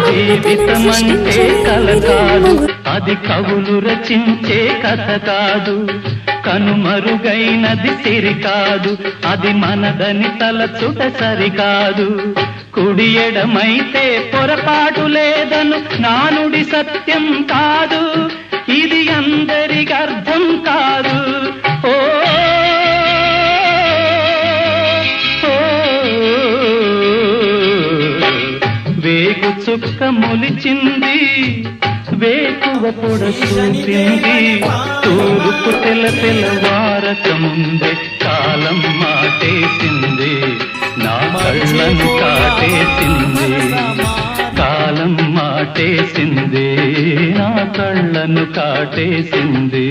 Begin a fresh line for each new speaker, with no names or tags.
జీవితమంటే కల కాదు, అది కవులు రచించే కథ కాదు. కనుమరుగైనది సిరి కాదు, అది మనదని తలచుట సరికాదు. కుడి ఎడమైతే పొరపాటు లేదను నానుడి సత్యం కాదు, ఇది అందరికి అర్థం కాదు. ఓ వేగు చుక్క మొలిచింది, వేకువ పొడసూపింది, తూర్పు తెల్లవారక ముందే కాలం మాటేసింది, నా కళ్ళను కాటేసింది. కాలం మాటేసింది, నా కళ్ళను కాటేసింది.